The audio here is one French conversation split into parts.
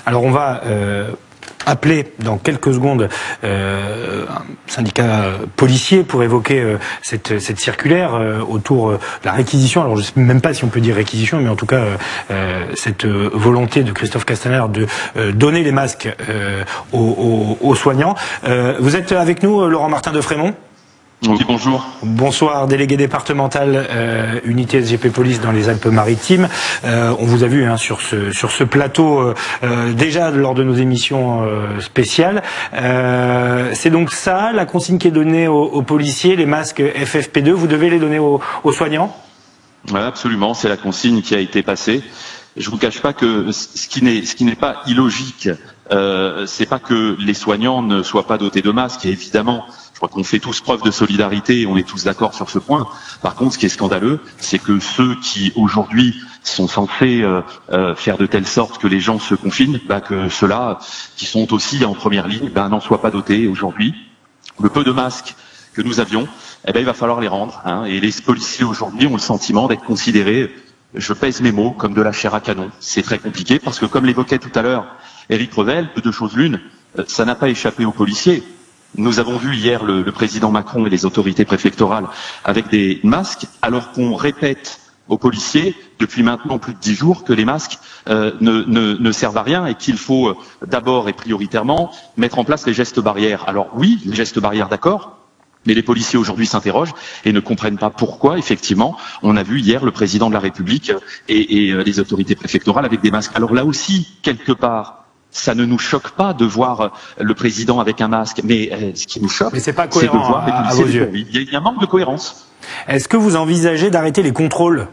Alors on va appeler dans quelques secondes un syndicat policier pour évoquer cette circulaire autour de la réquisition. Alors je ne sais même pas si on peut dire réquisition, mais en tout cas cette volonté de Christophe Castaner de donner les masques aux soignants. Vous êtes avec nous, Laurent Martin de Frémont? Oui, bonjour. Bonsoir, délégué départemental unité SGP Police dans les Alpes-Maritimes. On vous a vu sur ce plateau déjà lors de nos émissions spéciales. C'est donc ça, la consigne qui est donnée aux policiers, les masques FFP2, vous devez les donner aux soignants? Ouais, absolument, c'est la consigne qui a été passée. Je vous cache pas que ce qui n'est pas illogique, c'est pas que les soignants ne soient pas dotés de masques, et évidemment. Je crois qu'on fait tous preuve de solidarité et on est tous d'accord sur ce point. Par contre, ce qui est scandaleux, c'est que ceux qui aujourd'hui sont censés faire de telle sorte que les gens se confinent, que ceux-là qui sont aussi en première ligne, n'en soient pas dotés aujourd'hui. Le peu de masques que nous avions, il va falloir les rendre. Et les policiers aujourd'hui ont le sentiment d'être considérés, je pèse mes mots, comme de la chair à canon. C'est très compliqué parce que, comme l'évoquait tout à l'heure Éric Revel, de deux choses l'une, ça n'a pas échappé aux policiers. Nous avons vu hier le président Macron et les autorités préfectorales avec des masques, alors qu'on répète aux policiers depuis maintenant plus de 10 jours que les masques ne servent à rien et qu'il faut d'abord et prioritairement mettre en place les gestes barrières. Alors oui, les gestes barrières, d'accord, mais les policiers aujourd'hui s'interrogent et ne comprennent pas pourquoi, effectivement, on a vu hier le président de la République et les autorités préfectorales avec des masques. Alors là aussi, quelque part, ça ne nous choque pas de voir le président avec un masque, mais ce qui nous choque, c'est de voir les policiers. Il y a un manque de cohérence. Est-ce que vous envisagez d'arrêter les contrôles?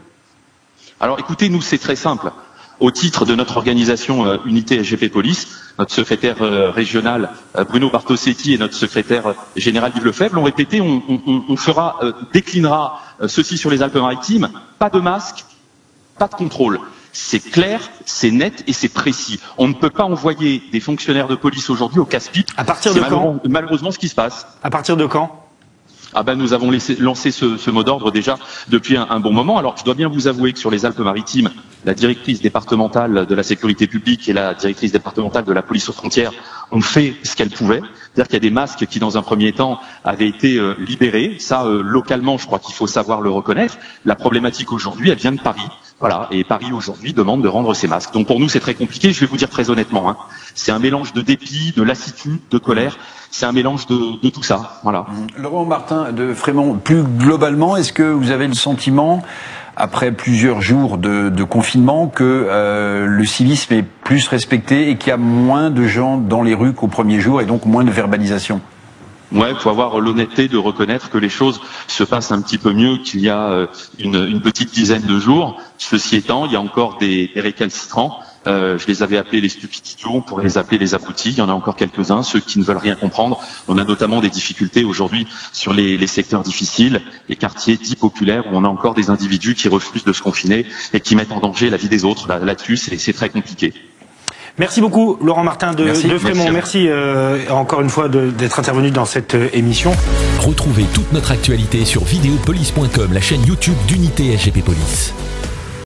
Alors écoutez, nous c'est très simple. Au titre de notre organisation Unité SGP Police, notre secrétaire régional Bruno Bartosetti et notre secrétaire général Yves Lefebvre l'ont répété, on déclinera ceci sur les Alpes-Maritimes, pas de masque, pas de contrôle. C'est clair, c'est net et c'est précis. On ne peut pas envoyer des fonctionnaires de police aujourd'hui au casse-pipe. À partir de quand? Malheureusement ce qui se passe. À partir de quand? Nous avons lancé ce mot d'ordre déjà depuis un bon moment. Alors je dois bien vous avouer que sur les Alpes-Maritimes, la directrice départementale de la sécurité publique et la directrice départementale de la police aux frontières ont fait ce qu'elles pouvaient. C'est-à-dire qu'il y a des masques qui dans un premier temps avaient été libérés. Ça, localement, je crois qu'il faut savoir le reconnaître. La problématique aujourd'hui, elle vient de Paris. Voilà, et Paris aujourd'hui demande de rendre ses masques. Donc pour nous c'est très compliqué, je vais vous dire très honnêtement. C'est un mélange de dépit, de lassitude, de colère, c'est un mélange de tout ça. Voilà. Laurent Martin de Frémont, plus globalement, est-ce que vous avez le sentiment, après plusieurs jours de confinement, que le civisme est plus respecté et qu'il y a moins de gens dans les rues qu'au premier jour et donc moins de verbalisation? Ouais, faut avoir l'honnêteté de reconnaître que les choses se passent un petit peu mieux qu'il y a une petite dizaine de jours. Ceci étant, il y a encore des récalcitrants. Je les avais appelés les stupidios, on pourrait les appeler les abrutis. Il y en a encore quelques-uns, ceux qui ne veulent rien comprendre. On a notamment des difficultés aujourd'hui sur les secteurs difficiles, les quartiers dits populaires, où on a encore des individus qui refusent de se confiner et qui mettent en danger la vie des autres. Là-dessus, c'est très compliqué. Merci beaucoup, Laurent Martin de Frémont. Merci encore une fois d'être intervenu dans cette émission. Retrouvez toute notre actualité sur videopolice.com, la chaîne YouTube d'Unité SGP Police.